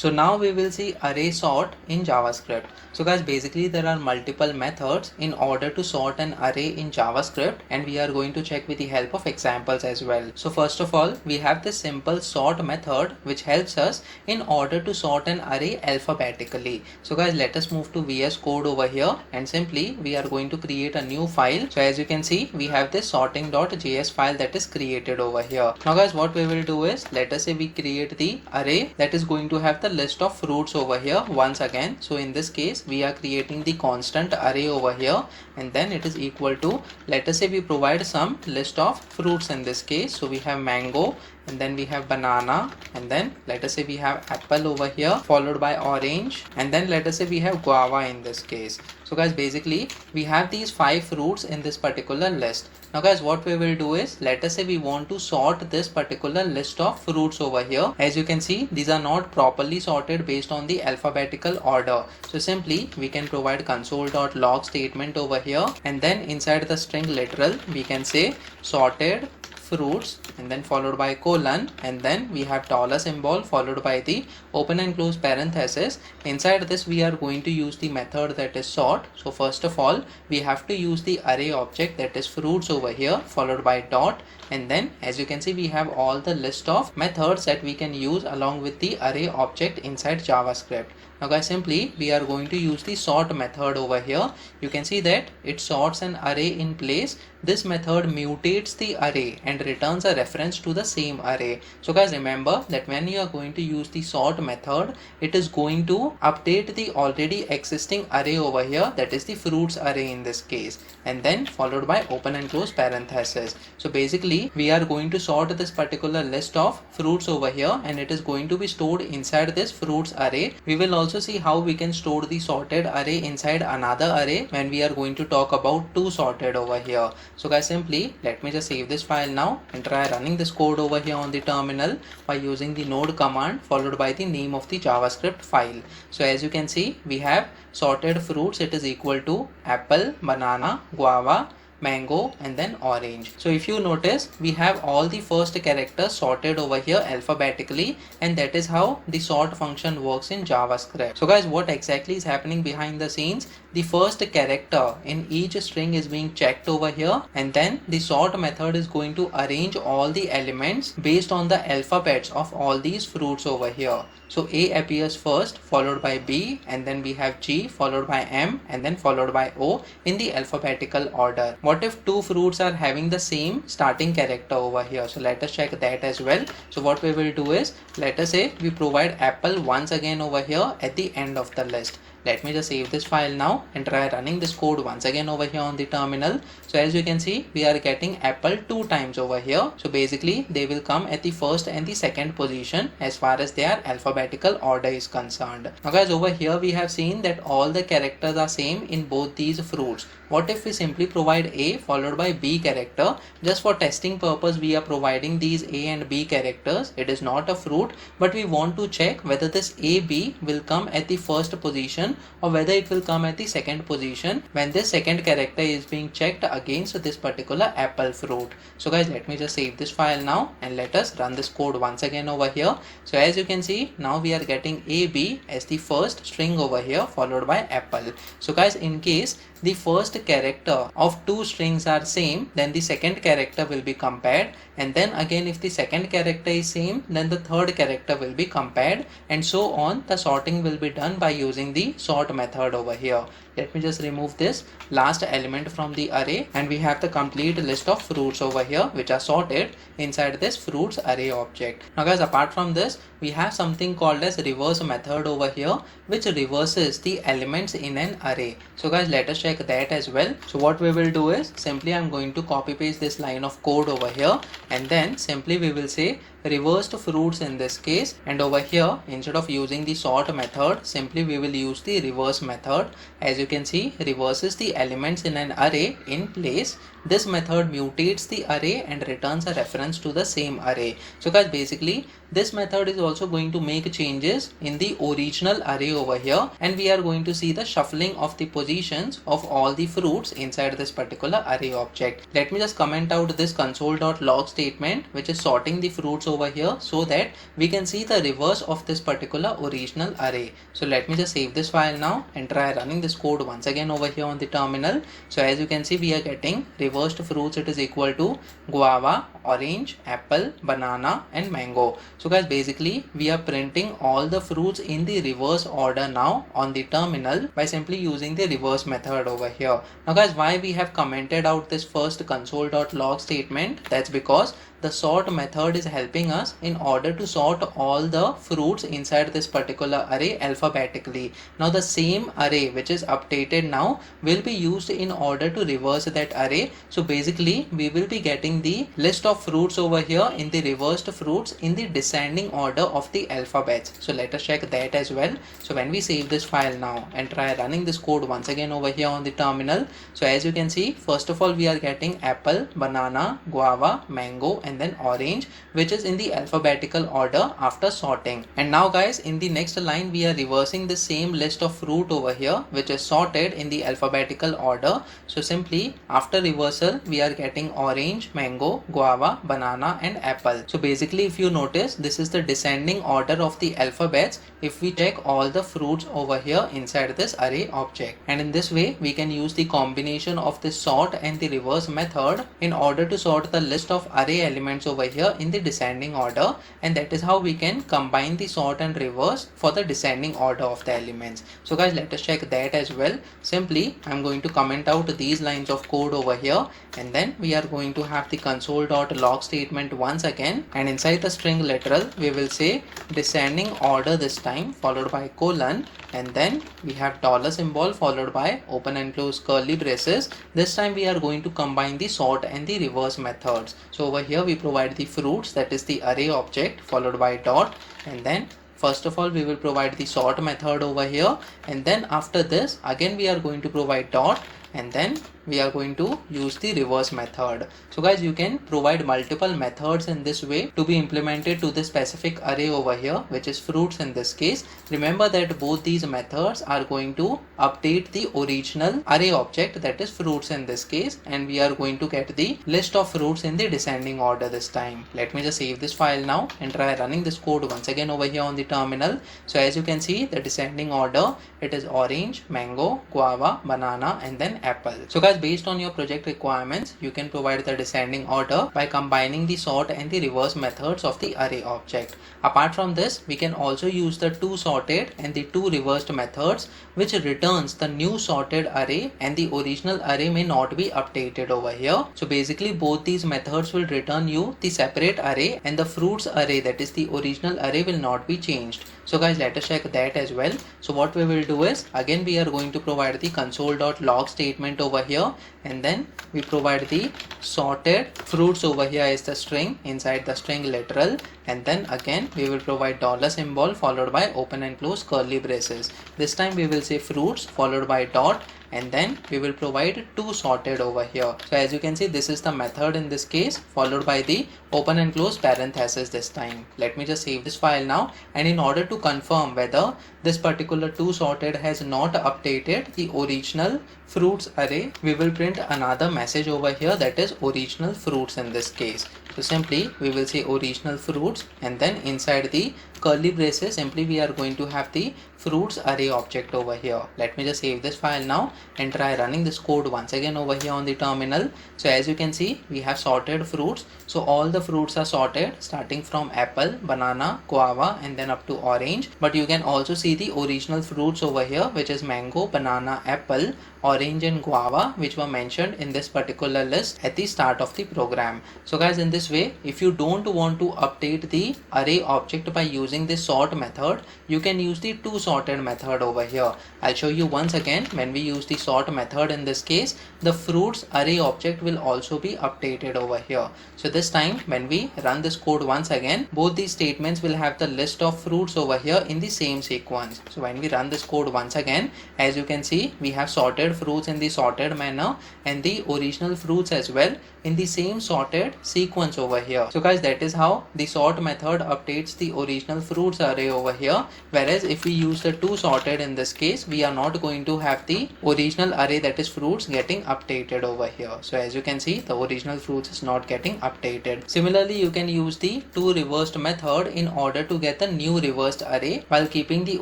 So now we will see array sort in JavaScript. So guys, basically there are multiple methods in order to sort an array in JavaScript, and we are going to check with the help of examples as well. So first of all, we have this simple sort method which helps us in order to sort an array alphabetically. So guys, let us move to VS Code over here, and simply we are going to create a new file. So as you can see, we have this sorting.js file that is created over here. Now guys, what we will do is, let us say we create the array that is going to have the list of fruits over here once again. So in this case, we are creating the constant array over here, and then it is equal to, let us say we provide some list of fruits in this case. So we have mango, and then we have banana, and then let us say we have apple over here, followed by orange, and then let us say we have guava in this case. So guys, basically we have these 5 fruits in this particular list. Now guys, what we will do is, let us say we want to sort this particular list of fruits over here. As you can see, these are not properly sorted based on the alphabetical order. So simply we can provide console.log statement over here, and then inside the string literal we can say sorted fruits, and then followed by colon, and then we have dollar symbol followed by the open and close parenthesis. Inside this we are going to use the method that is sort. So first of all, we have to use the array object that is fruits over here, followed by dot, and then as you can see, we have all the list of methods that we can use along with the array object inside JavaScript. Now guys, simply we are going to use the sort method over here. You can see that it sorts an array in place. This method mutates the array and returns a reference to the same array. So guys, remember that when you are going to use the sort method, it is going to update the already existing array over here, that is the fruits array in this case, and then followed by open and close parenthesis. So basically we are going to sort this particular list of fruits over here, and it is going to be stored inside this fruits array. We will also see how we can store the sorted array inside another array when we are going to talk about toSorted over here. So guys, simply let me just save this file now and try running this code over here on the terminal by using the node command followed by the name of the JavaScript file. So as you can see, we have sorted fruits, it is equal to apple, banana, guava, mango, and then orange. So if you notice, we have all the first characters sorted over here alphabetically, and that is how the sort function works in JavaScript. So guys, what exactly is happening behind the scenes? The first character in each string is being checked over here, and then the sort method is going to arrange all the elements based on the alphabets of all these fruits over here. So A appears first, followed by B, and then we have G, followed by M, and then followed by O in the alphabetical order. What if two fruits are having the same starting character over here? So let us check that as well. So what we will do is, let us say we provide apple once again over here at the end of the list. Let me just save this file now and try running this code once again over here on the terminal. So as you can see, we are getting apple 2 times over here. So basically they will come at the first and the second position as far as their alphabetical order is concerned. Now guys, over here we have seen that all the characters are same in both these fruits. What if we simply provide A followed by B character? Just for testing purpose, we are providing these A and B characters. It is not a fruit, but we want to check whether this A, B will come at the first position or whether it will come at the second position when this second character is being checked against this particular apple fruit. So guys, let me just save this file now and let us run this code once again over here. So as you can see, now we are getting AB as the first string over here, followed by apple. So guys, in case the first character of 2 strings are same, then the second character will be compared, and then again if the second character is same, then the third character will be compared, and so on. The sorting will be done by using the sort method over here. Let me just remove this last element from the array, and we have the complete list of fruits over here which are sorted inside this fruits array object. Now guys, apart from this, we have something called as reverse method over here which reverses the elements in an array. So guys, let us check that as well. So what we will do is, simply I'm going to copy paste this line of code over here, and then simply we will say reversed fruits in this case, and over here instead of using the sort method, simply we will use the reverse method. As you can see, reverses the elements in an array in place. This method mutates the array and returns a reference to the same array. So guys, basically this method is also going to make changes in the original array over here, and we are going to see the shuffling of the positions of all the fruits inside this particular array object. Let me just comment out this console.log statement which is sorting the fruits over here so that we can see the reverse of this particular original array. So let me just save this file now and try running this code once again over here on the terminal. So as you can see, we are getting reversed fruits. It is equal to guava, orange, apple, banana and mango. So guys, basically we are printing all the fruits in the reverse order now on the terminal by simply using the reverse method over here. Now guys, why we have commented out this first console.log statement? That's because the sort method is helping us in order to sort all the fruits inside this particular array alphabetically. Now the same array which is updated now will be used in order to reverse that array. So basically we will be getting the list of fruits over here in the reversed fruits in the descending order of the alphabets. So let us check that as well. So when we save this file now and try running this code once again over here on the terminal, so as you can see, first of all we are getting apple, banana, guava, mango and then orange, which is in the alphabetical order after sorting. And now guys, in the next line we are reversing the same list of fruit over here which is sorted in the alphabetical order. So simply after reversal we are getting orange, mango, guava, banana and apple. So basically if you notice, this is the descending order of the alphabets if we check all the fruits over here inside this array object. And in this way we can use the combination of the sort and the reverse method in order to sort the list of array elements over here in the descending order, and that is how we can combine the sort and reverse for the descending order of the elements. So guys, let us check that as well. Simply I'm going to comment out these lines of code over here, and then we are going to have the console.log statement once again, and inside the string literal we will say descending order this time followed by colon, and then we have dollar symbol followed by open and close curly braces. This time we are going to combine the sort and the reverse methods. So over here we provide the fruits, that is the array object, followed by dot, and then first of all we will provide the sort method over here, and then after this again we are going to provide dot, and then we are going to use the reverse method. So guys, you can provide multiple methods in this way to be implemented to the specific array over here, which is fruits in this case. Remember that both these methods are going to update the original array object, that is fruits in this case, and we are going to get the list of fruits in the descending order this time. Let me just save this file now and try running this code once again over here on the terminal. So as you can see, the descending order, it is orange, mango, guava, banana and then apple. So guys, based on your project requirements, you can provide the descending order by combining the sort and the reverse methods of the array object. Apart from this, we can also use the toSorted and the toReversed methods, which returns the new sorted array, and the original array may not be updated over here. So basically both these methods will return you the separate array, and the fruits array, that is the original array, will not be changed. So guys, let us check that as well. So what we will do is, again we are going to provide the console.log statement over here, and then we provide the sorted fruits over here is the string inside the string literal, and then again we will provide dollar symbol followed by open and close curly braces. This time we will say fruits followed by dot, and then we will provide toSorted over here. So as you can see, this is the method in this case, followed by the open and close parenthesis this time. Let me just save this file now, and in order to confirm whether this particular toSorted has not updated the original fruits array, we will print another message over here, that is original fruits in this case. So simply we will say original fruits, and then inside the curly braces simply we are going to have the fruits array object over here. Let me just save this file now and try running this code once again over here on the terminal. So as you can see, we have sorted fruits. So all the fruits are sorted starting from apple, banana, guava and then up to orange. But you can also see the original fruits over here, which is mango, banana, apple, orange and guava, which were mentioned in this particular list at the start of the program. So guys, in this way, if you don't want to update the array object by using this sort method, you can use the toSorted method over here. I'll show you once again. When we use the sort method in this case, the fruits array object will also be updated over here. So this time when we run this code once again, both these statements will have the list of fruits over here in the same sequence. So when we run this code once again, as you can see, we have sorted fruits in the sorted manner and the original fruits as well in the same sorted sequence over here. So guys, that is how the sort method updates the original fruits array over here, whereas if we use the toSorted in this case, we are not going to have the original array that is fruits getting updated over here. So as you can see, the original fruits is not getting updated. Similarly, you can use the toReversed method in order to get the new reversed array while keeping the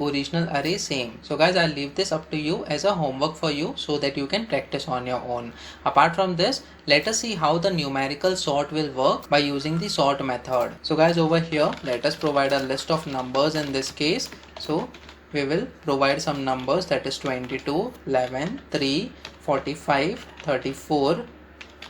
original array same. So guys, I'll leave this up to you as a homework for you so that you can practice on your own. Apart from this, let us see how the numerical sort will work by using the sort method. So guys, over here, let us provide a list of numbers in this case. So we will provide some numbers, that is 22, 11, 3, 45, 34,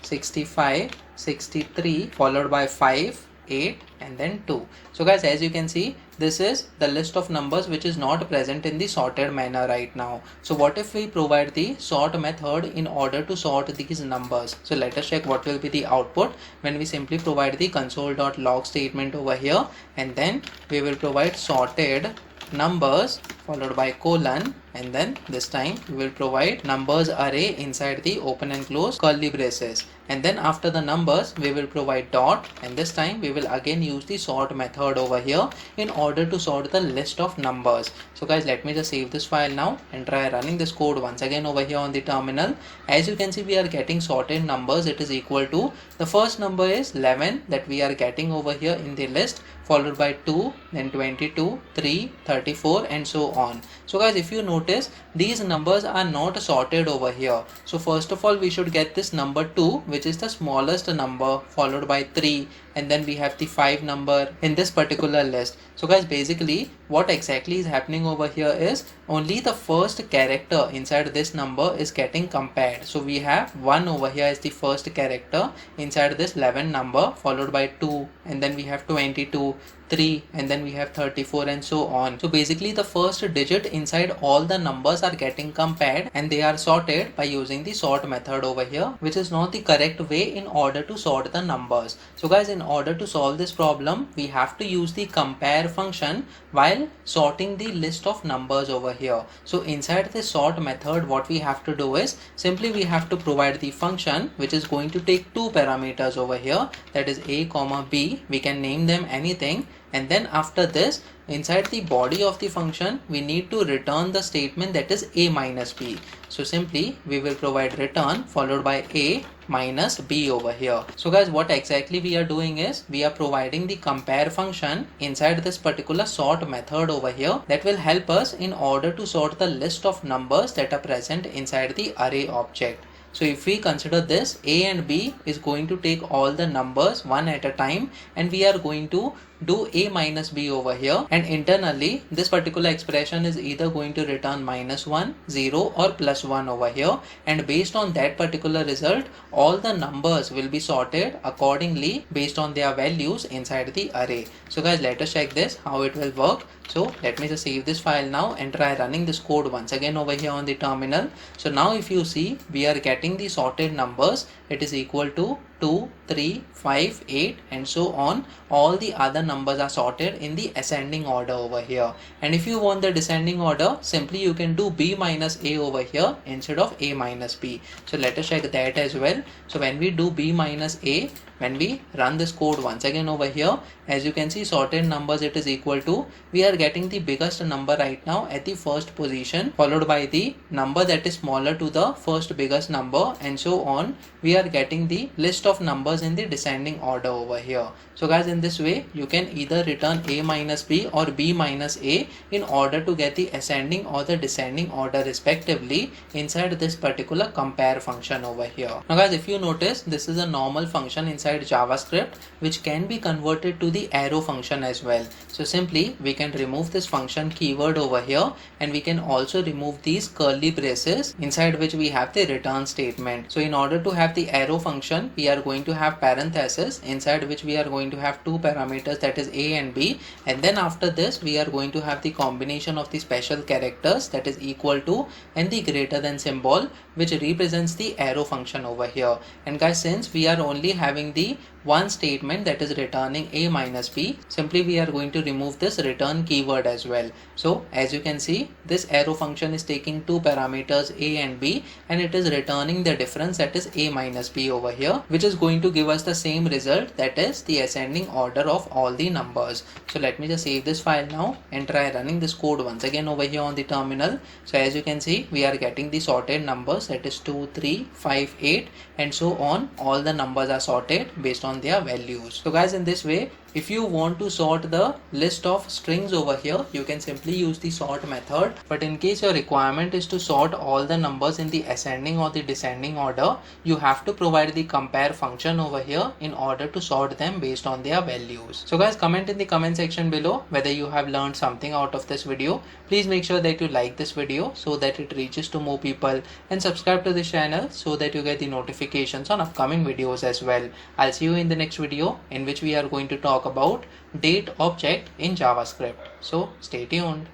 65, 63, followed by 5, 8 and then 2. So guys, as you can see, this is the list of numbers which is not present in the sorted manner right now. So what if we provide the sort method in order to sort these numbers? So let us check what will be the output when we simply provide the console.log statement over here, and then we will provide sorted numbers followed by colon, and then this time we will provide numbers array inside the open and close curly braces, and then after the numbers we will provide dot, and this time we will again use the sort method over here in order to sort the list of numbers. So guys, let me just save this file now and try running this code once again over here on the terminal. As you can see, we are getting sorted numbers. It is equal to, the first number is 11 that we are getting over here in the list, followed by 2, then 22, 3, 34 and so on. So guys, if you notice, these numbers are not sorted over here. So first of all, we should get this number 2, which is the smallest number, followed by 3, and then we have the 5 number in this particular list. So guys, basically what exactly is happening over here is only the first character inside this number is getting compared. So we have 1 over here as the first character inside this 11 number, followed by 2, and then we have 22, 3, and then we have 34 and so on. So basically the first digit inside all the numbers are getting compared and they are sorted by using the sort method over here, which is not the correct way in order to sort the numbers. So guys, in order to solve this problem, we have to use the compare function while sorting the list of numbers over here. So inside the sort method, what we have to do is simply we have to provide the function which is going to take two parameters over here, that is a comma b. We can name them anything, and then after this, inside the body of the function, we need to return the statement that is a minus b. So simply we will provide return followed by a minus b over here. So guys, what exactly we are doing is we are providing the compare function inside this particular sort method over here that will help us in order to sort the list of numbers that are present inside the array object. So if we consider this, a and b is going to take all the numbers one at a time, and we are going to do a minus b over here, and internally this particular expression is either going to return -1, 0 or +1 over here, and based on that particular result, all the numbers will be sorted accordingly based on their values inside the array. So guys, let us check this how it will work. So let me just save this file now and try running this code once again over here on the terminal. So now if you see, we are getting the sorted numbers. It is equal to 2, 3, 5, 8 and so on. All the other numbers are sorted in the ascending order over here. And if you want the descending order, simply you can do b minus a over here instead of a minus b. So let us check that as well. So when we do b minus a, when we run this code once again over here, as you can see, sorted numbers, it is equal to, we are getting the biggest number right now at the first position, followed by the number that is smaller to the first biggest number, and so on. We are getting the list of numbers in the descending order over here. So guys, in this way you can either return a minus b or b minus a in order to get the ascending or the descending order respectively inside this particular compare function over here. Now guys, if you notice, this is a normal function inside JavaScript which can be converted to the arrow function as well. So simply we can remove this function keyword over here, and we can also remove these curly braces inside which we have the return statement. So in order to have the arrow function, we are going to have parenthesis inside which we are going to have two parameters, that is a and b, and then after this we are going to have the combination of the special characters, that is equal to and the greater than symbol, which represents the arrow function over here. And guys, since we are only having the one statement that is returning a minus b, simply we are going to remove this return keyword as well. So as you can see, this arrow function is taking two parameters a and b, and it is returning the difference, that is a minus b over here, which is going to give us the same result, that is the ascending order of all the numbers. So let me just save this file now and try running this code once again over here on the terminal. So as you can see, we are getting the sorted numbers, that is 2, 3, 5, 8 and so on. All the numbers are sorted based on their values. So guys, in this way, if you want to sort the list of strings over here, you can simply use the sort method. But in case your requirement is to sort all the numbers in the ascending or the descending order, you have to provide the compare function over here in order to sort them based on their values. So guys, comment in the comment section below whether you have learned something out of this video. Please make sure that you like this video so that it reaches to more people, and subscribe to this channel so that you get the notifications on upcoming videos as well. I'll see you in the next video, in which we are going to talk about date object in JavaScript. So stay tuned.